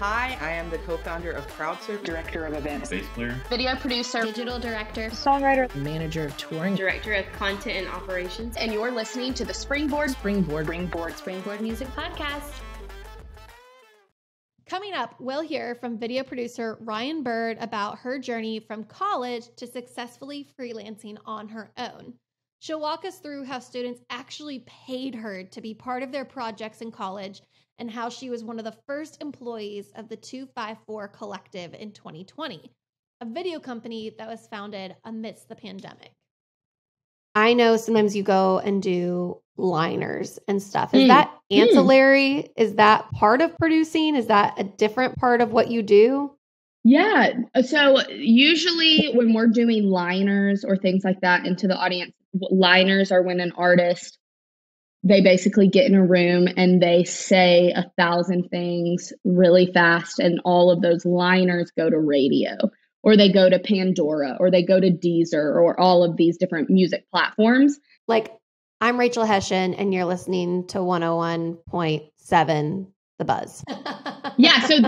Hi, I am the co-founder of CrowdSurf, director of events, bass player, video producer, digital director, songwriter, manager of touring, director of content and operations. And you're listening to the Springboard Music Podcast. Coming up, we'll hear from video producer Ryan Byrd about her journey from college to successfully freelancing on her own. She'll walk us through how students actually paid her to be part of their projects in college and how she was one of the first employees of the 254 Collective in 2020, a video company that was founded amidst the pandemic. I know sometimes you go and do liners and stuff. Is that ancillary? Is that part of producing? Is that a different part of what you do? Yeah. So usually when we're doing liners or things like that into the audience, liners are when an artist, they basically get in a room and they say 1,000 things really fast, and all of those liners go to radio, or they go to Pandora, or they go to Deezer, or all of these different music platforms. Like, I'm Rachel Hession, and you're listening to 101.7 The Buzz. Yeah, so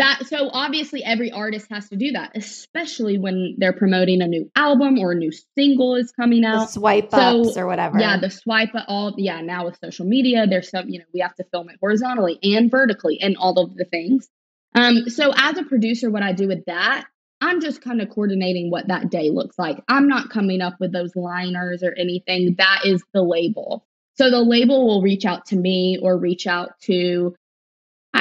obviously every artist has to do that, especially when they're promoting a new album or a new single is coming out. The swipe ups or whatever. Yeah, the swipe up, now with social media, there's some, we have to film it horizontally and vertically and all of the things. So as a producer, what I do with that, I'm just kind of coordinating what that day looks like. I'm not coming up with those liners or anything. That is the label. So the label will reach out to me or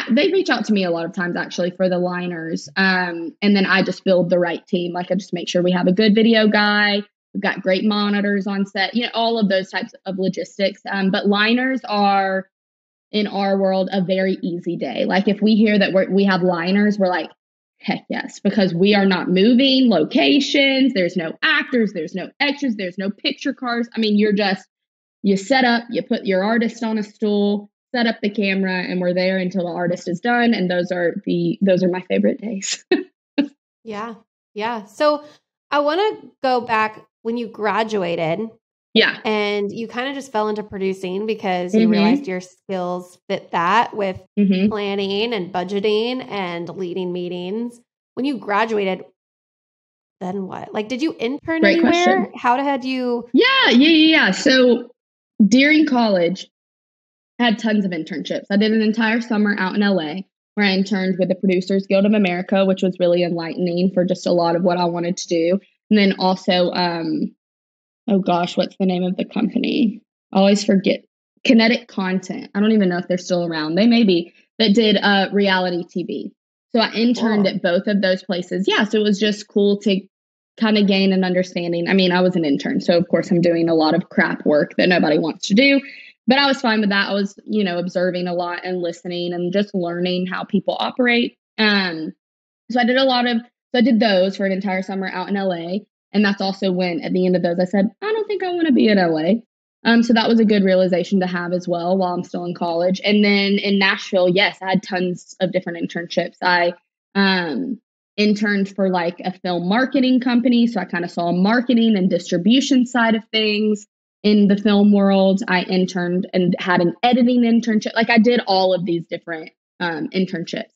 they reach out to me a lot of times actually for the liners. And then I just build the right team. Like, I just make sure we have a good video guy. We've got great monitors on set, all of those types of logistics. But liners are, in our world, a very easy day. Like, if we hear that we have liners, we're like, heck yes, because we are not moving locations. There's no actors, there's no extras, there's no picture cars. I mean, you set up, you put your artist on a stool, set up the camera, and we're there until the artist is done. And those are my favorite days. Yeah. So I want to go back when you graduated. Yeah. And you kind of just fell into producing because you realized your skills fit that with planning and budgeting and leading meetings. When you graduated, then what? Like, did you intern Great anywhere? question. How had you? Yeah. So during college, I had tons of internships. I did an entire summer out in LA where I interned with the Producers Guild of America, which was really enlightening for just a lot of what I wanted to do. And then also, what's the name of the company? I always forget. Kinetic Content. I don't even know if they're still around. They may be. That did reality TV. So I interned at both of those places. Yeah, so it was just cool to kind of gain an understanding. I mean, I was an intern, so of course I'm doing a lot of crap work that nobody wants to do. But I was fine with that. I was, observing a lot and listening and just learning how people operate. So I did those for an entire summer out in LA. And that's also when at the end of those, I said, I don't think I want to be in LA. So that was a good realization to have as well while I'm still in college. And then in Nashville, yes, I had tons of different internships. I interned for like a film marketing company. So I kind of saw marketing and distribution side of things. In the film world, I interned and had an editing internship. Like, I did all of these different internships.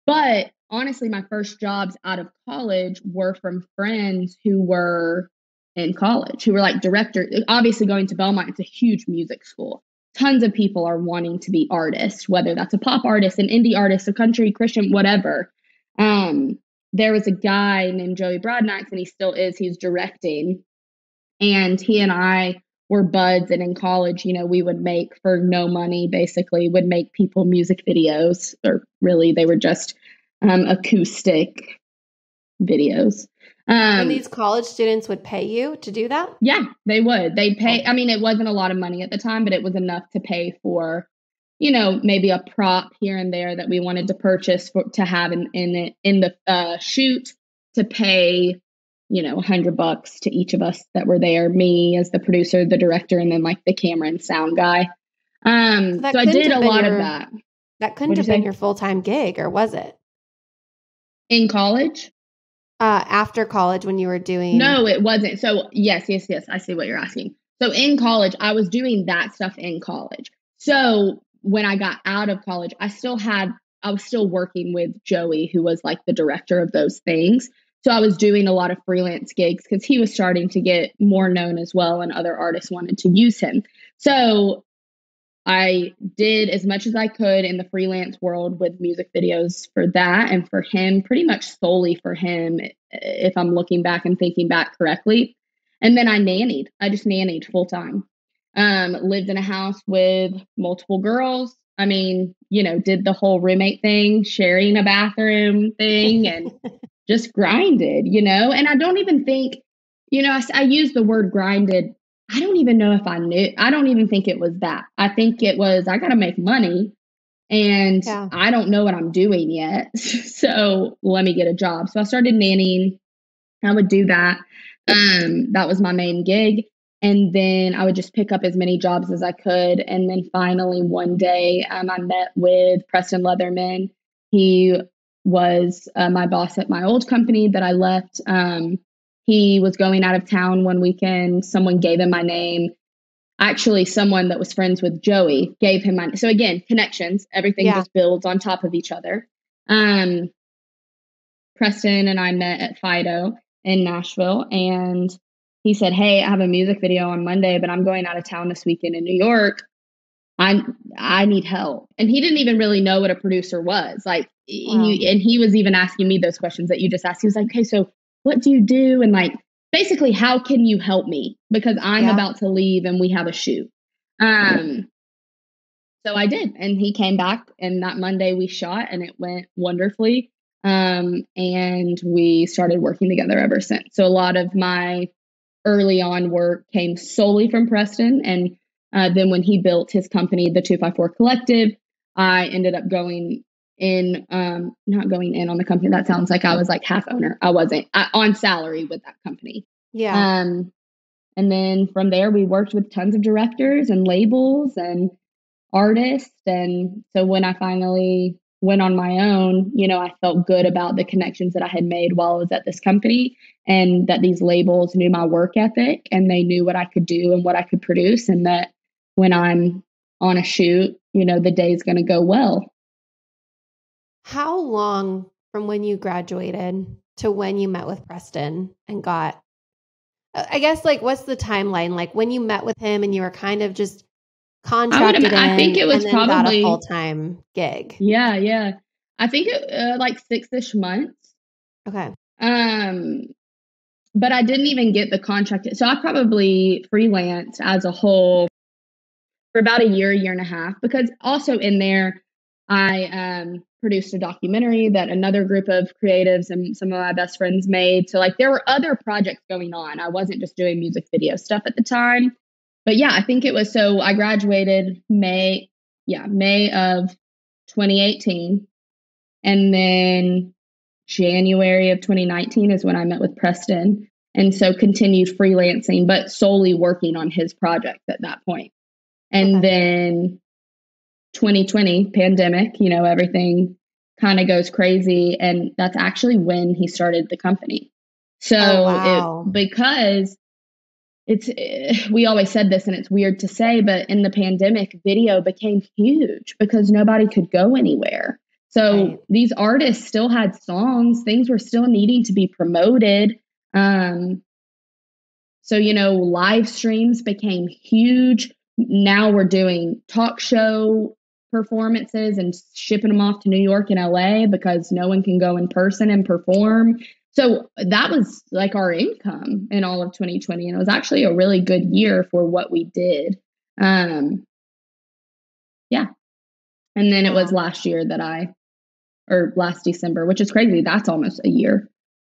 But honestly, my first jobs out of college were from friends who were in college, who were like directors. Obviously, going to Belmont, it's a huge music school. Tons of people are wanting to be artists, whether that's a pop artist, an indie artist, a country, Christian, whatever. There was a guy named Joey Broadnax, and he still is. He's directing. And he and I were buds, and in college, we would make for no money, basically, would make people music videos, or really they were just acoustic videos. And these college students would pay you to do that? Yeah, they would. They'd pay. I mean, it wasn't a lot of money at the time, but it was enough to pay for, maybe a prop here and there that we wanted to purchase to have in the shoot, to pay $100 to each of us that were there, me as the producer, the director, and then like the camera and sound guy. So I did a lot of that. That couldn't have been your full-time gig, or was it? In college? After college when you were doing... No, it wasn't. So yes. I see what you're asking. So in college, I was doing that stuff in college. So when I got out of college, I was still working with Joey, who was like the director of those things. So I was doing a lot of freelance gigs because he was starting to get more known as well, and other artists wanted to use him. So I did as much as I could in the freelance world with music videos for that, and for him, pretty much solely for him, if I'm looking back and thinking back correctly. And then I nannied. I just nannied full time. Lived in a house with multiple girls. I mean, did the whole roommate thing, sharing a bathroom thing, and just grinded, and I don't even think, I use the word grinded. I don't even know if I knew. I don't even think it was that. I think it was, I got to make money and I don't know what I'm doing yet. So let me get a job. So I started nannying. I would do that. That was my main gig. And then I would just pick up as many jobs as I could. And then finally one day I met with Preston Leatherman. He was my boss at my old company that I left. He was going out of town one weekend. Someone gave him my name. Actually, someone that was friends with Joey gave him my. So again, connections. Everything just builds on top of each other. Preston and I met at Fido in Nashville, and he said, "Hey, I have a music video on Monday, but I'm going out of town this weekend in New York. I need help." And he didn't even really know what a producer was. Like, he was even asking me those questions that you just asked. He was like, "Okay, so what do you do?" And like, basically, how can you help me? Because I'm about to leave and we have a shoot. So I did. And he came back, and that Monday we shot, and it went wonderfully. And we started working together ever since. So a lot of my early on work came solely from Preston. And then when he built his company, the 254 Collective, I ended up going in, not going in on the company. That sounds like I was like half owner. I wasn't on salary with that company. Yeah. And then from there, we worked with tons of directors and labels and artists. And so when I finally went on my own, I felt good about the connections that I had made while I was at this company, and that these labels knew my work ethic and they knew what I could do and what I could produce, and that when I'm on a shoot, the day's going to go well. How long from when you graduated to when you met with Preston and got, I guess, like, what's the timeline? Like, when you met with him and you were kind of just contracted I think it was and then probably got a full-time gig. Yeah. I think it like 6-ish months. Okay. But I didn't even get the contract. So I probably freelanced as a whole for about a year and a half, because also in there, I produced a documentary that another group of creatives and some of my best friends made. So like there were other projects going on. I wasn't just doing music video stuff at the time. But yeah, I think it was, so I graduated May of 2018. And then January of 2019 is when I met with Preston. And so continued freelancing, but solely working on his project at that point. And then 2020 pandemic, everything kind of goes crazy. And that's actually when he started the company. So because we always said this, and it's weird to say, but in the pandemic, video became huge because nobody could go anywhere. So these artists still had songs, things were still needing to be promoted. So, live streams became huge. Now we're doing talk show performances and shipping them off to New York and LA because no one can go in person and perform. So that was like our income in all of 2020. And it was actually a really good year for what we did. And then it was last December, which is crazy. That's almost a year.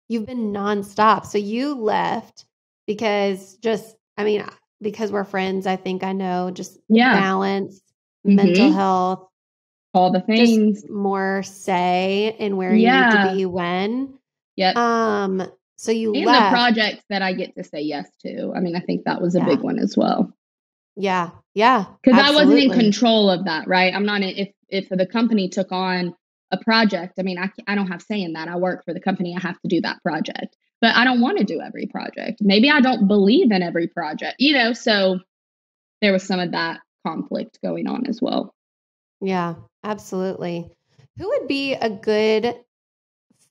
You've been nonstop. So you left because because we're friends, I think I know, just balance, mental health, all the things, just more say in where you need to be when. Yep. So you and left. The projects that I get to say yes to. I mean, I think that was a big one as well. Yeah. Because I wasn't in control of that, right? I'm not. If the company took on a project, I mean, I don't have say in that. I work for the company. I have to do that project, but I don't want to do every project. Maybe I don't believe in every project, so there was some of that conflict going on as well. Yeah, absolutely. Who would be a good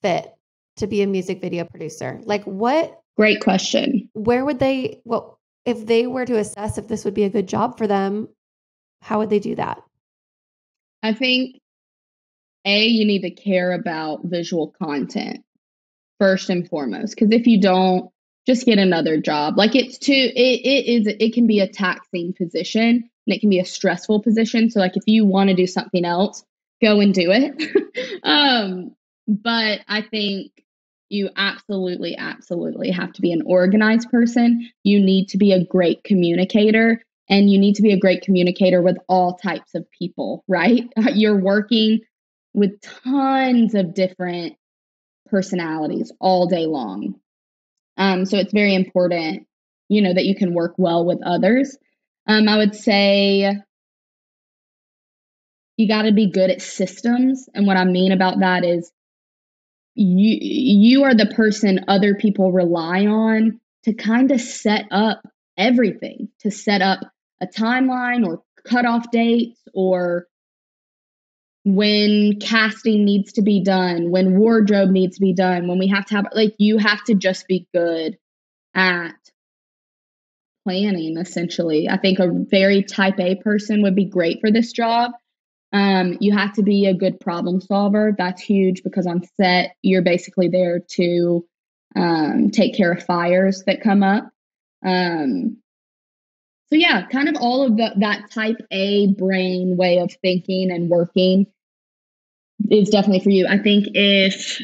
fit to be a music video producer? Like what? Great question. Where would they, well, if they were to assess if this would be a good job for them, how would they do that? I think, you need to care about visual content first and foremost. Because if you don't, just get another job. Like it can be a taxing position and it can be a stressful position. So like if you want to do something else, go and do it. But I think you absolutely have to be an organized person. You need to be a great communicator, and you need to be a great communicator with all types of people, right? You're working with tons of different personalities all day long. So it's very important, that you can work well with others. I would say you got to be good at systems. And what I mean about that is you are the person other people rely on to kind of set up everything, to set up a timeline or cutoff dates, or when casting needs to be done, when wardrobe needs to be done, when we have to have, like, you have to just be good at planning, essentially. I think a very type A person would be great for this job. You have to be a good problem solver. That's huge because on set, you're basically there to take care of fires that come up. So yeah, kind of all of that type A brain way of thinking and working is definitely for you. I think if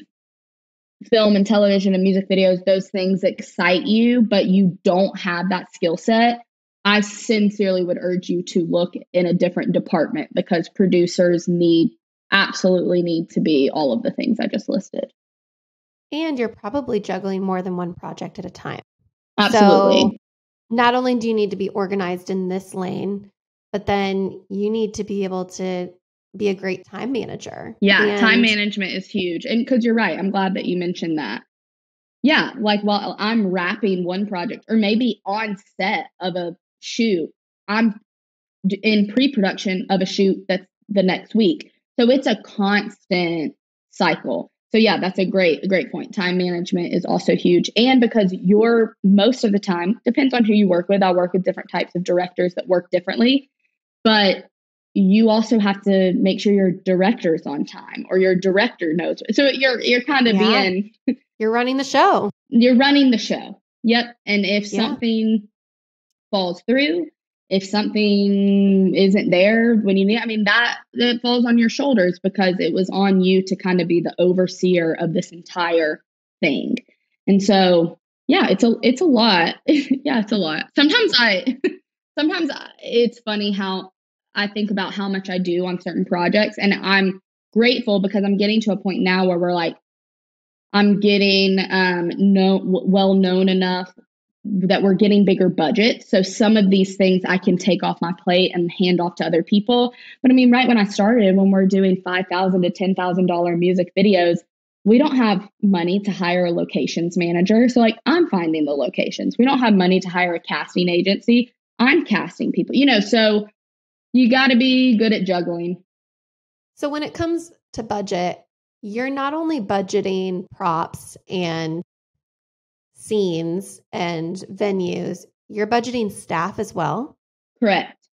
film and television and music videos, those things excite you, but you don't have that skill set, I sincerely would urge you to look in a different department, because producers absolutely need to be all of the things I just listed. And you're probably juggling more than one project at a time. Absolutely. So not only do you need to be organized in this lane, but then you need to be able to be a great time manager. Yeah, time management is huge. And because you're right, I'm glad that you mentioned that. Yeah, like while I'm wrapping one project, or maybe on set of a shoot, I'm in pre-production of a shoot that's the next week. So it's a constant cycle. So yeah, that's a great point. Time management is also huge. And because you're most of the time, depends on who you work with. I work with different types of directors that work differently, but you also have to make sure your director's on time, or your director knows. So you're kind of being, you're running the show. You're running the show. Yep. And if something falls through, if something isn't there when you need, that falls on your shoulders, because it was on you to kind of be the overseer of this entire thing. And so, yeah, it's a lot. Yeah, it's a lot. Sometimes it's funny how I think about how much I do on certain projects, and I'm grateful because I'm getting to a point now where we're like, I'm getting well known enough that we're getting bigger budgets. So some of these things I can take off my plate and hand off to other people. But right when I started, when we're doing $5,000 to $10,000 music videos, we don't have money to hire a locations manager. So like, I'm finding the locations. We don't have money to hire a casting agency. I'm casting people, so you got to be good at juggling. So when it comes to budget, you're not only budgeting props and scenes and venues, you're budgeting staff as well? Correct.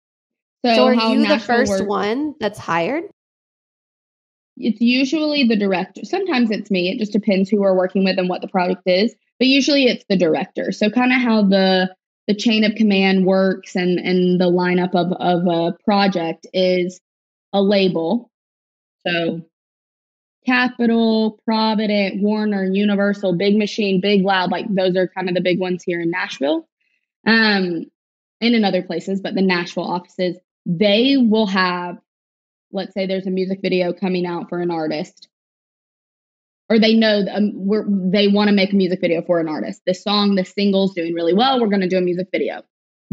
So are you the first one that's hired? It's usually the director. Sometimes it's me. It just depends who we're working with and what the project is. But usually it's the director. So kind of how the chain of command works and the lineup of a project is a label. So Capitol, Provident, Warner, Universal, Big Machine, Big Loud, like those are kind of the big ones here in Nashville, and in other places, but the Nashville offices, they will have, let's say there's a music video coming out for an artist, or they know they want to make a music video for an artist. The single's doing really well. We're going to do a music video.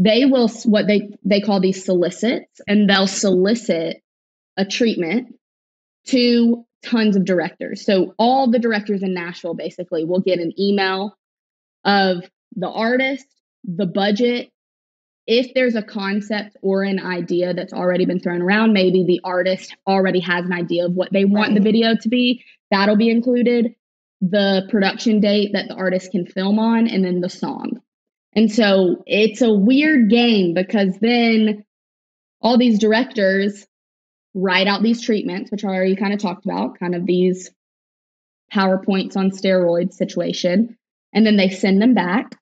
They will, what they call these solicits, and they'll solicit a treatment to tons of directors. So all the directors in Nashville basically will get an email of the artist, the budget, if there's a concept or an idea that's already been thrown around, maybe the artist already has an idea of what they want the video to be, that'll be included, the production date that the artist can film on, and then the song. And so it's a weird game because then all these directors write out these treatments, which I already kind of talked about, kind of these PowerPoints on steroids situation, and then they send them back.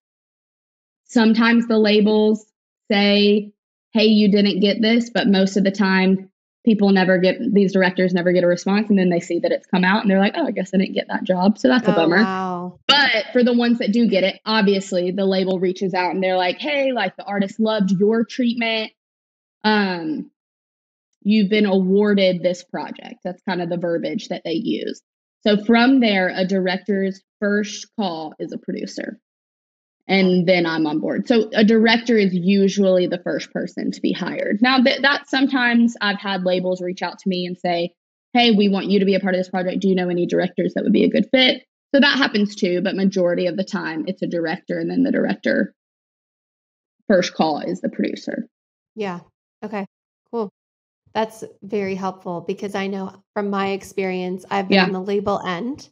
Sometimes the labels say, hey, you didn't get this, but most of the time these directors never get a response, and then they see that it's come out and they're like, oh, I guess I didn't get that job. So that's a bummer. Wow. But for the ones that do get it, obviously the label reaches out and they're like, hey, like the artist loved your treatment. You've been awarded this project. That's kind of the verbiage that they use. So from there, a director's first call is a producer. And then I'm on board. So a director is usually the first person to be hired. Now that sometimes I've had labels reach out to me and say, hey, we want you to be a part of this project. Do you know any directors that would be a good fit? So that happens too, but majority of the time it's a director, and then the director first call is the producer. Yeah. Okay, cool. That's very helpful because I know from my experience, I've been on the label end,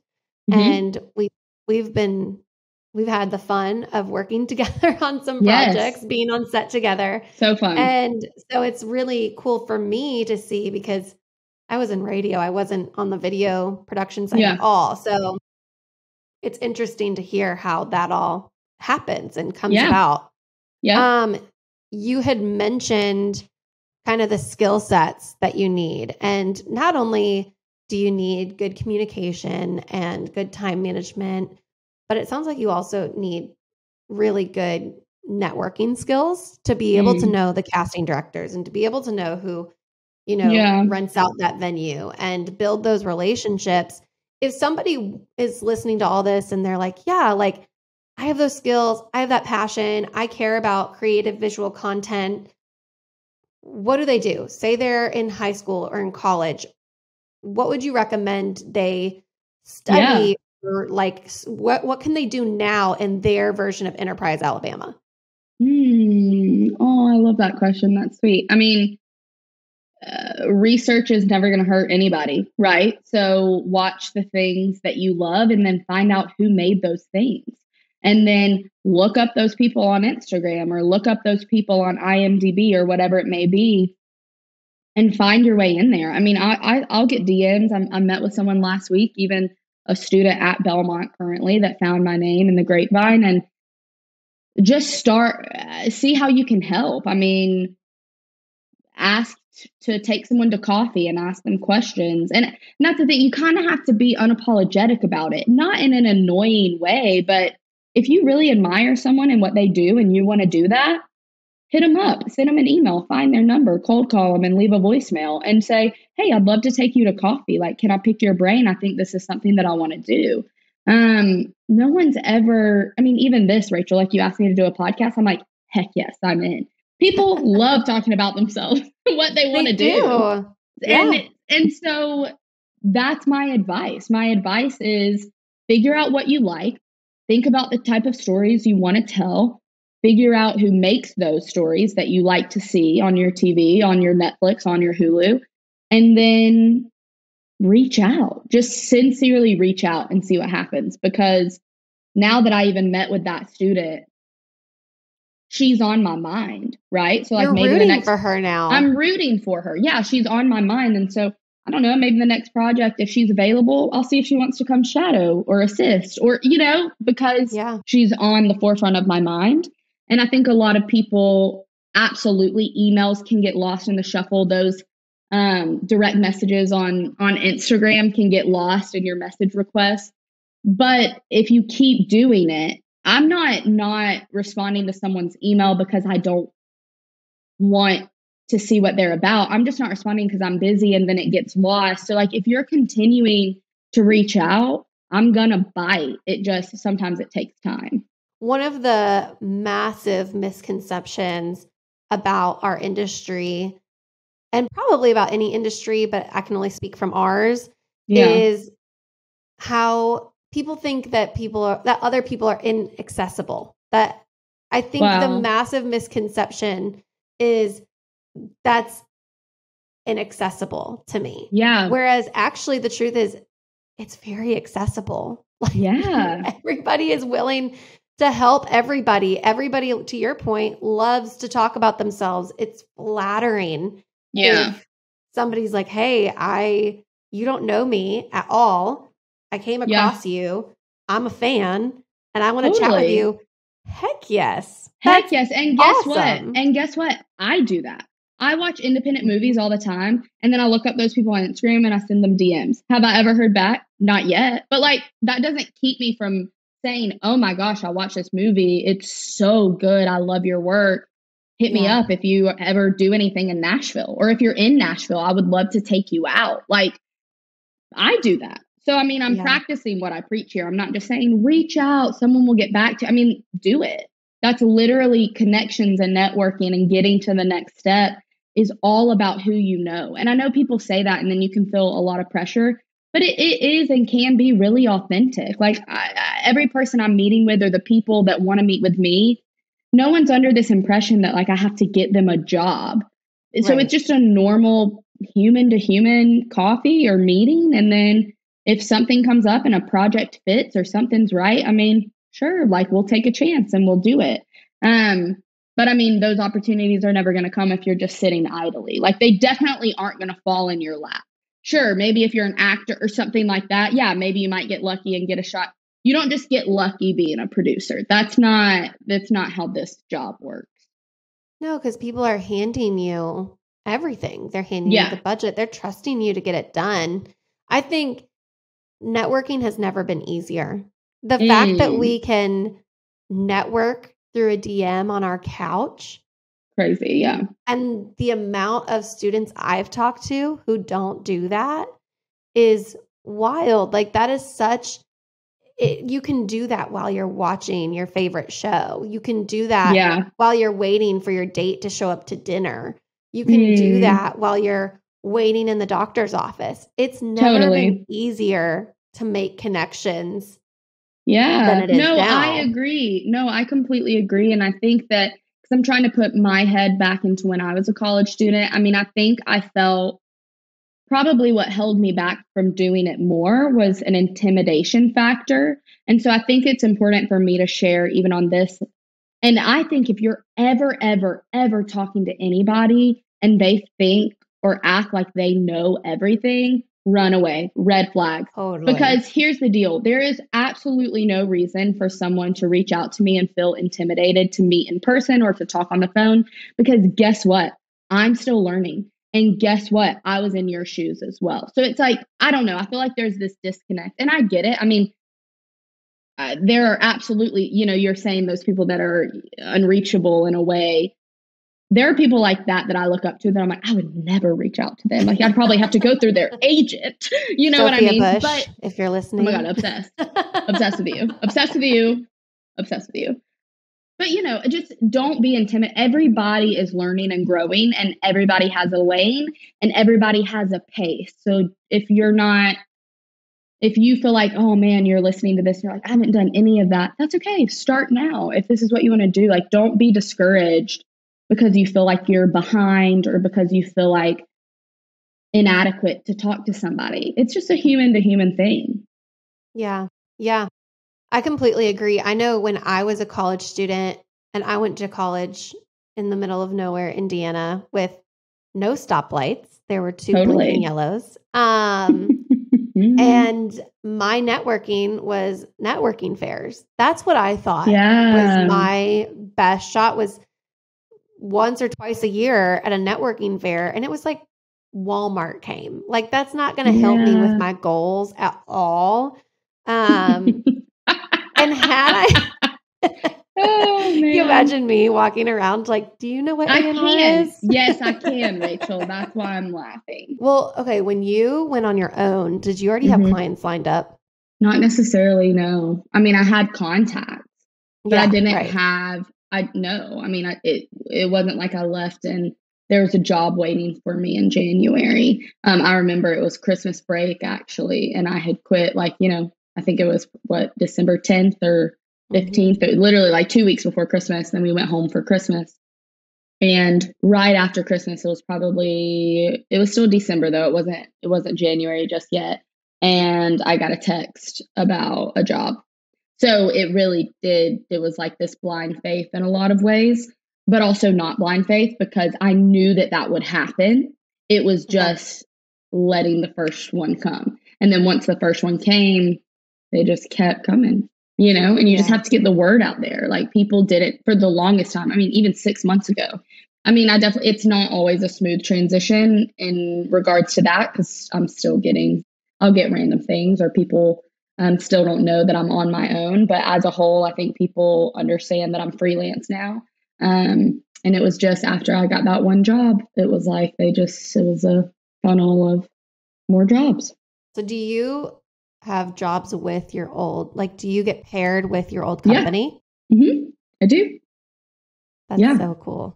and we've had the fun of working together on some projects, being on set together. So fun. And so it's really cool for me to see because I was in radio. I wasn't on the video production side at all. So it's interesting to hear how that all happens and comes about. Yeah. You had mentioned kind of the skill sets that you need. And not only do you need good communication and good time management, but it sounds like you also need really good networking skills to be able to know the casting directors and to be able to know who, rents out that venue and build those relationships. If somebody is listening to all this and they're like, yeah, like I have those skills, I have that passion, I care about creative visual content, what do they do? Say they're in high school or in college. What would you recommend they study? Or like what can they do now in their version of Enterprise Alabama? Oh, I love that question. That's sweet. I mean, research is never going to hurt anybody, right? So watch the things that you love and then find out who made those things. And then look up those people on Instagram or look up those people on IMDb or whatever it may be and find your way in there. I mean, I'll get DMs. I met with someone last week, even a student at Belmont currently, that found my name in the grapevine, and just see how you can help. I mean, ask to take someone to coffee and ask them questions. And that's the thing, you kind of have to be unapologetic about it, not in an annoying way, but if you really admire someone and what they do and you want to do that, hit them up, send them an email, find their number, cold call them and leave a voicemail and say, hey, I'd love to take you to coffee. Like, can I pick your brain? I think this is something that I want to do. No one's ever, I mean, even this, Rachel, like you asked me to do a podcast. I'm like, heck yes, I'm in. People love talking about themselves, what they want to do. Yeah. And so that's my advice. My advice is figure out what you like. Think about the type of stories you want to tell. Figure out who makes those stories that you like to see on your TV, on your Netflix, on your Hulu, and then reach out. Just sincerely reach out and see what happens. Because now that I even met with that student, she's on my mind, right? So like, maybe rooting the next for her now. I'm rooting for her. Yeah, she's on my mind. And so I don't know, maybe the next project, if she's available, I'll see if she wants to come shadow or assist or, because she's on the forefront of my mind. And I think a lot of people, absolutely, emails can get lost in the shuffle. Those direct messages on Instagram can get lost in your message requests. But if you keep doing it, I'm not responding to someone's email because I don't want to see what they're about. I'm just not responding because I'm busy and then it gets lost. So like, if you're continuing to reach out, I'm going to bite. It just, sometimes it takes time. One of the massive misconceptions about our industry, and probably about any industry, but I can only speak from ours, is how people think that other people are inaccessible, that I think the massive misconception is that's inaccessible to me. Yeah. Whereas actually the truth is it's very accessible. Like, yeah. Everybody is willing to help everybody. Everybody, to your point, loves to talk about themselves. It's flattering. Yeah. If somebody's like, hey, you don't know me at all. I came across you. I'm a fan and I want to chat with you. Heck yes. Heck yes. And guess awesome. what? And guess what? I do that. I watch independent movies all the time. And then I look up those people on Instagram and I send them DMs. Have I ever heard back? Not yet. But like, that doesn't keep me from saying, oh my gosh, I watched this movie. It's so good. I love your work. Hit me up if you ever do anything in Nashville, or if you're in Nashville, I would love to take you out. Like, I do that. So, I mean, I'm practicing what I preach here. I'm not just saying, reach out, someone will get back to you. I mean, do it. That's literally connections and networking, and getting to the next step is all about who you know. And I know people say that and then you can feel a lot of pressure, but it is and can be really authentic. Like every person I'm meeting with, or the people that want to meet with me, no one's under this impression that like I have to get them a job. Right. So it's just a normal human to human coffee or meeting. And then if something comes up and a project fits or something's right, I mean, sure, like we'll take a chance and we'll do it. But I mean, those opportunities are never going to come if you're just sitting idly. Like they definitely aren't going to fall in your lap. Sure, maybe if you're an actor or something like that, yeah, maybe you might get lucky and get a shot. You don't just get lucky being a producer. That's not how this job works. No, because people are handing you everything. They're handing you the budget. They're trusting you to get it done. I think networking has never been easier. The fact that we can network through a DM on our couch. Crazy, yeah. And the amount of students I've talked to who don't do that is wild. Like that is you can do that while you're watching your favorite show. You can do that while you're waiting for your date to show up to dinner. You can do that while you're waiting in the doctor's office. It's never been easier to make connections. Yeah. Than it is now. I agree. No, I completely agree. And I think that, because I'm trying to put my head back into when I was a college student. I mean, I think I felt probably what held me back from doing it more was an intimidation factor. And so I think it's important for me to share even on this. And I think if you're ever, ever, ever talking to anybody and they think or act like they know everything, run away, red flag. Totally. Because here's the deal. There is absolutely no reason for someone to reach out to me and feel intimidated to meet in person or to talk on the phone. Because guess what? I'm still learning. And guess what? I was in your shoes as well. So it's like, I don't know. I feel like there's this disconnect. And I get it. I mean, there are absolutely, you're saying those people that are unreachable in a way. There are people like that I look up to that I'm like, I would never reach out to them. Like I'd probably have to go through their agent. You know Sophia what I mean? Bush, but if you're listening. Oh my God, obsessed. Obsessed with you. Obsessed with you. Obsessed with you. But just don't be intimidated. Everybody is learning and growing, and everybody has a lane and everybody has a pace. So if you feel like, oh man, you're listening to this and you're like, I haven't done any of that, that's okay. Start now. If this is what you want to do, like don't be discouraged because you feel like you're behind or because you feel like inadequate to talk to somebody. It's just a human to human thing. Yeah. Yeah. I completely agree. I know when I was a college student and I went to college in the middle of nowhere, Indiana, with no stoplights. There were two blinking yellows. And my networking was networking fairs. That's what I thought was my best shot, was once or twice a year at a networking fair. And it was like Walmart came. Like that's not going to help me with my goals at all. And had you imagine me walking around like, do you know what A&R is? Yes, I can, Rachel. That's why I'm laughing. Well, okay. When you went on your own, did you already have clients lined up? Not necessarily, no. I mean, I had contacts, but I didn't have, it wasn't like I left and there was a job waiting for me in January. I remember it was Christmas break actually. And I had quit I think it was December 10th or 15th, literally like 2 weeks before Christmas. Then we went home for Christmas. And right after Christmas, it was still December though. It wasn't January just yet. And I got a text about a job. So it was like this blind faith in a lot of ways, but also not blind faith because I knew that would happen. It was just letting the first one come. And then once the first one came, they just kept coming, and you just have to get the word out there. Like people did it for the longest time. I mean, even 6 months ago. I mean, it's not always a smooth transition in regards to that because I'll get random things or people still don't know that I'm on my own. But as a whole, I think people understand that I'm freelance now. And it was just after I got that one job, it was like it was a funnel of more jobs. So do you have jobs with your do you get paired with your old company? Yeah. Mm-hmm. I do. That's so cool.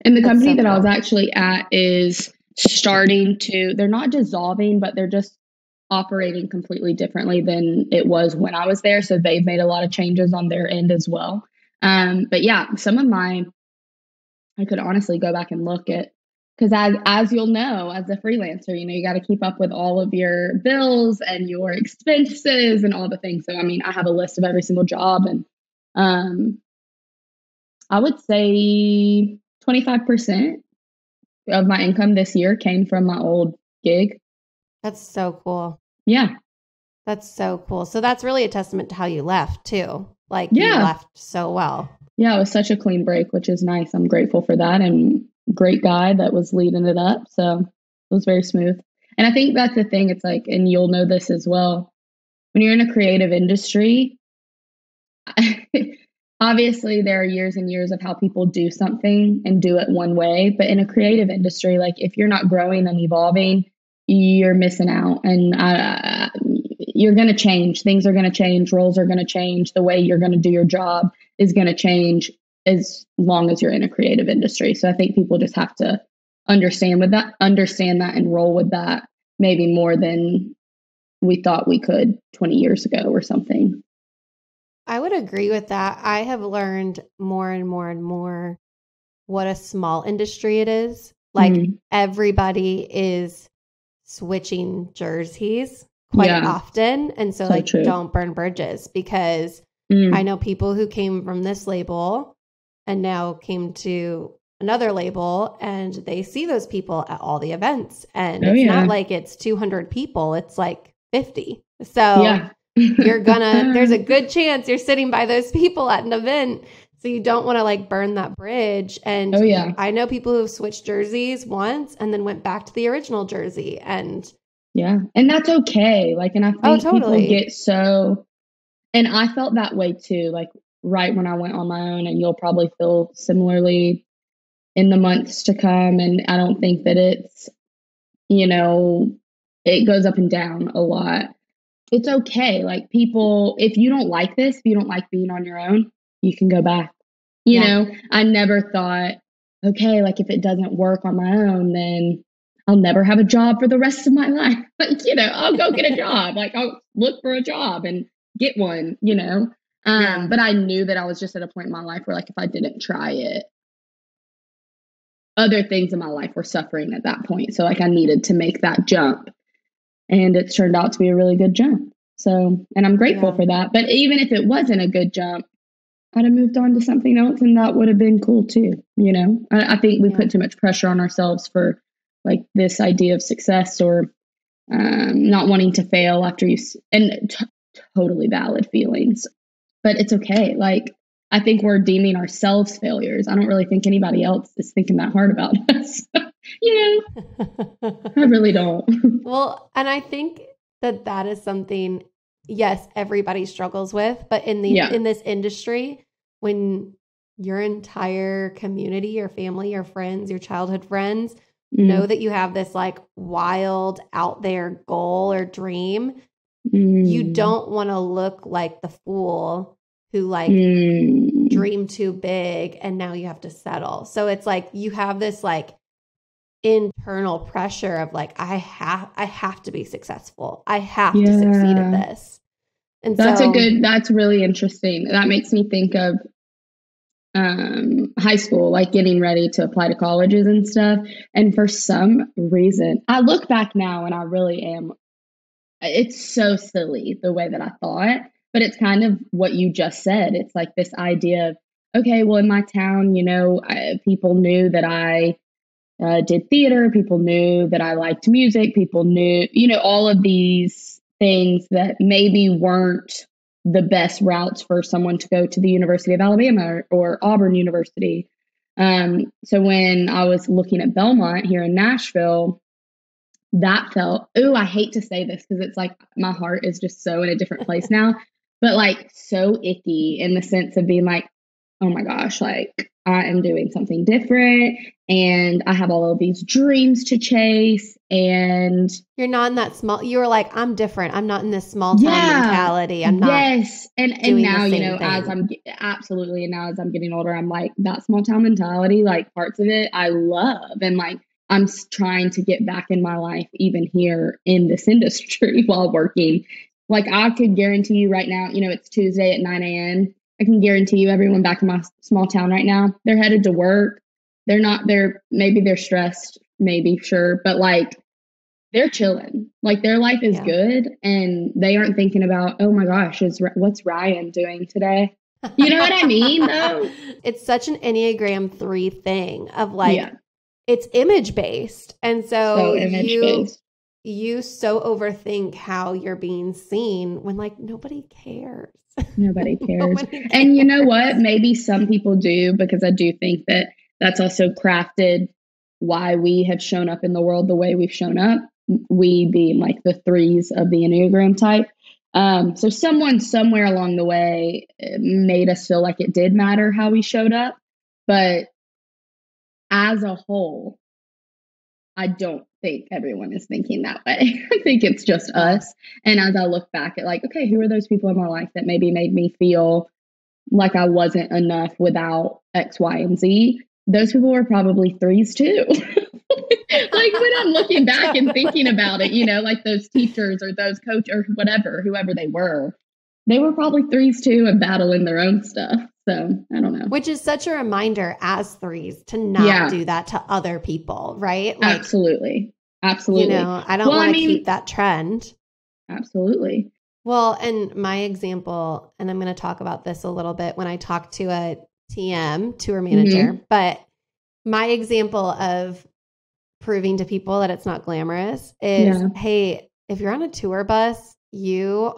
And the company that I was actually at is they're not dissolving, but they're just operating completely differently than it was when I was there. So they've made a lot of changes on their end as well. But yeah, I could honestly go back and look at, because as you'll know, as a freelancer, you got to keep up with all of your bills and your expenses and all the things. So, I mean, I have a list of every single job and I would say 25% of my income this year came from my old gig. That's so cool. Yeah. That's so cool. So that's really a testament to how you left too. You left so well. Yeah, it was such a clean break, which is nice. I'm grateful for that. And great guy that was leading it up. So it was very smooth. And I think that's the thing. It's like, and you'll know this as well, when you're in a creative industry, obviously there are years and years of how people do something and do it one way. But in a creative industry, if you're not growing and evolving, you're missing out. And you're going to change. Things are going to change. Roles are going to change. The way you're going to do your job is going to change as long as you're in a creative industry. So I think people just have to understand that and roll with that maybe more than we thought we could 20 years ago or something. I would agree with that. I have learned more and more and more what a small industry it is. Everybody is switching jerseys quite often. And so don't burn bridges, because I know people who came from this label and now came to another label, and they see those people at all the events. And it's not like it's 200 people, it's like 50. So there's a good chance you're sitting by those people at an event. So you don't want to burn that bridge. And I know people who have switched jerseys once and then went back to the original jersey. And and that's okay. And I think people get so, and I felt that way too, right when I went on my own, and you'll probably feel similarly in the months to come. And I don't think that it's, it goes up and down a lot. It's okay. People, if you don't like this, if you don't like being on your own, you can go back. You know, I never thought, okay, if it doesn't work on my own, then I'll never have a job for the rest of my life. I'll go get a job. I'll look for a job and get one, But I knew that I was just at a point in my life where if I didn't try it, other things in my life were suffering at that point. So I needed to make that jump, and it's turned out to be a really good jump. So, and I'm grateful for that. But even if it wasn't a good jump, I'd have moved on to something else, and that would have been cool too. I think we put too much pressure on ourselves for this idea of success, or not wanting to fail after and totally valid feelings, but it's okay. I think we're deeming ourselves failures. I don't really think anybody else is thinking that hard about us. I really don't. Well, and I think that is something, yes, everybody struggles with, but in this industry, when your entire community, your family, your friends, your childhood friends know that you have this wild out there goal or dream, you don't want to look like the fool who dreamed too big and now you have to settle. So it's you have this internal pressure of I have to be successful. I have to succeed at this. And that's really interesting. That makes me think of high school, like getting ready to apply to colleges and stuff. And for some reason, I look back now and I really am, it's so silly the way that I thought, but it's kind of what you just said. It's like this idea of, okay, well, in my town, people knew that I did theater. People knew that I liked music. People knew, all of these things that maybe weren't the best routes for someone to go to the University of Alabama or Auburn University. So when I was looking at Belmont here in Nashville, that felt, I hate to say this because it's like my heart is just so in a different place now, but like so icky in the sense of being like, oh my gosh, like I am doing something different and I have all of these dreams to chase. And you're not in that small, you were like, I'm different. I'm not in this small town mentality. I'm not. Yes. And now, as I'm absolutely, and now as I'm getting older, I'm like that small town mentality, like parts of it I love. And like, I'm trying to get back in my life, even here in this industry while working. Like I could guarantee you right now, it's Tuesday at 9 a.m. I can guarantee you everyone back in my small town right now, they're headed to work. They're not there. Maybe they're stressed, maybe, sure. But like, they're chilling. Like their life is good. And they aren't thinking about, oh my gosh, what's Ryan doing today? You know what I mean? Though? It's such an Enneagram 3 thing of like, it's image based. And so you so overthink how you're being seen when like nobody cares. Nobody cares. And you know what? Maybe some people do, because I do think that that's also crafted why we have shown up in the world the way we've shown up. We being like the 3s of the Enneagram type. So someone somewhere along the way made us feel like it did matter how we showed up. But as a whole, I don't think everyone is thinking that way. I think it's just us. And as I look back at like, okay, who are those people in my life that maybe made me feel like I wasn't enough without X, Y, and Z? Those people were probably 3s too. Like when I'm looking back and thinking about it, like those teachers or those coach or whoever they were probably 3s too and battling their own stuff. So I don't know. Which is such a reminder as 3s to not do that to other people, right? Like, absolutely. I don't want to keep that trend. Absolutely. Well, and my example, and I'm going to talk about this a little bit when I talk to a TM, tour manager, but my example of proving to people that it's not glamorous is, hey, if you're on a tour bus, you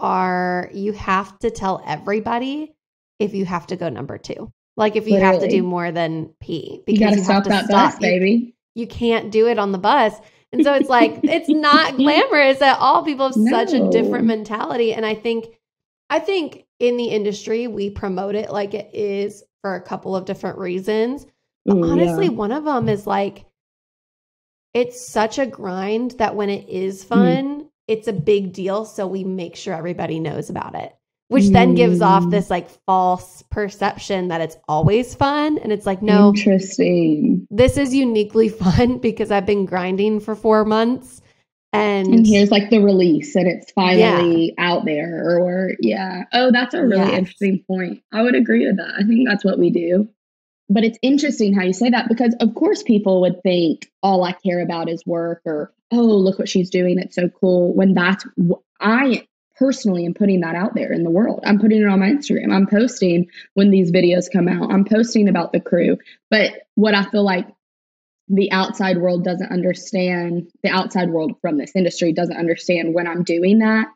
have to tell everybody if you have to go number 2. Like if you have to do more than pee, because you have to stop, bus, baby. You can't do it on the bus. And so it's like, it's not glamorous at all. People have such a different mentality. And I think in the industry, we promote it like it is for a couple of different reasons. But honestly, one of them is like, it's such a grind that when it is fun, it's a big deal. So we make sure everybody knows about it, which then gives off this like false perception that it's always fun. And it's like, no, interesting. This is uniquely fun because I've been grinding for 4 months. And here's like the release and it's finally out there Oh, that's a really interesting point. I would agree with that. I think that's what we do. But it's interesting how you say that, because of course people would think all I care about is work, or, oh, look what she's doing. It's so cool. When I personally am putting that out there in the world. I'm putting it on my Instagram. I'm posting when these videos come out. I'm posting about the crew. But what I feel like the outside world doesn't understand, the outside world from this industry doesn't understand when I'm doing that.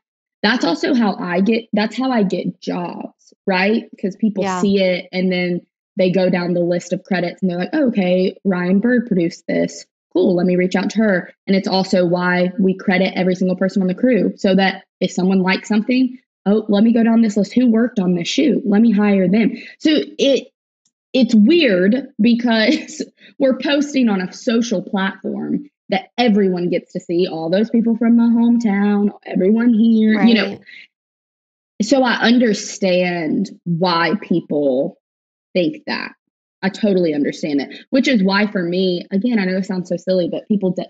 That's also how I get jobs, right? Because people see it and then they go down the list of credits and they're like, oh, okay, Ryan Byrd produced this. Cool, let me reach out to her. And it's also why we credit every single person on the crew, so that if someone likes something, oh, let me go down this list. Who worked on this shoot? Let me hire them. So it's weird because we're posting on a social platform that everyone gets to see, all those people from my hometown, everyone here, right. So I understand why people think that. I totally understand it, which is why for me, again, I know it sounds so silly, but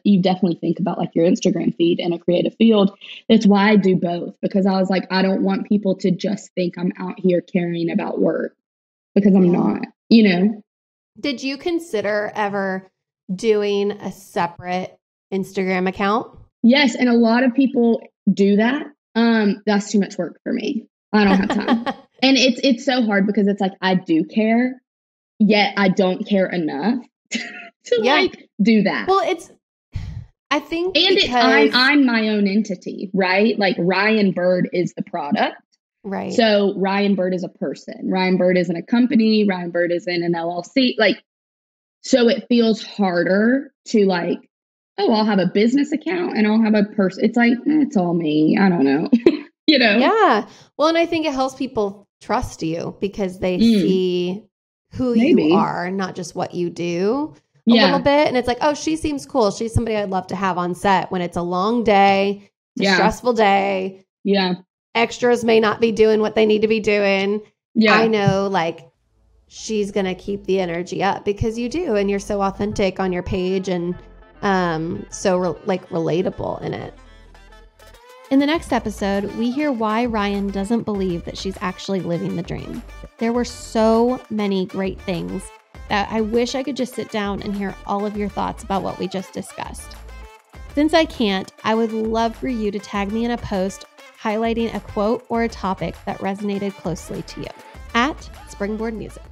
you definitely think about like your Instagram feed in a creative field. It's why I do both, because I was like, I don't want people to just think I'm out here caring about work, because I'm not, you know? Did you consider ever doing a separate Instagram account? Yes. And a lot of people do that. That's too much work for me. I don't have time. And it's so hard because it's like, I do care, yet I don't care enough to like do that. Well, I think, and because I'm my own entity, right? Like Ryan Byrd is the product. Right. So Ryan Byrd is a person. Ryan Byrd isn't a company. Ryan Byrd isn't an LLC. Like, so it feels harder to like, oh, I'll have a business account and I'll have a person. It's like, it's all me. I don't know. You know? Yeah. Well, and I think it helps people trust you because they see who you are, not just what you do a little bit. And it's like, oh, she seems cool. She's somebody I'd love to have on set when it's a long day, it's a stressful day. Yeah. Extras may not be doing what they need to be doing. Yeah. I know, like, she's going to keep the energy up because you do. And you're so authentic on your page and so relatable in it. In the next episode, we hear why Ryan doesn't believe that she's actually living the dream. There were so many great things that I wish I could just sit down and hear all of your thoughts about what we just discussed. Since I can't, I would love for you to tag me in a post highlighting a quote or a topic that resonated closely to you at Springboard Music.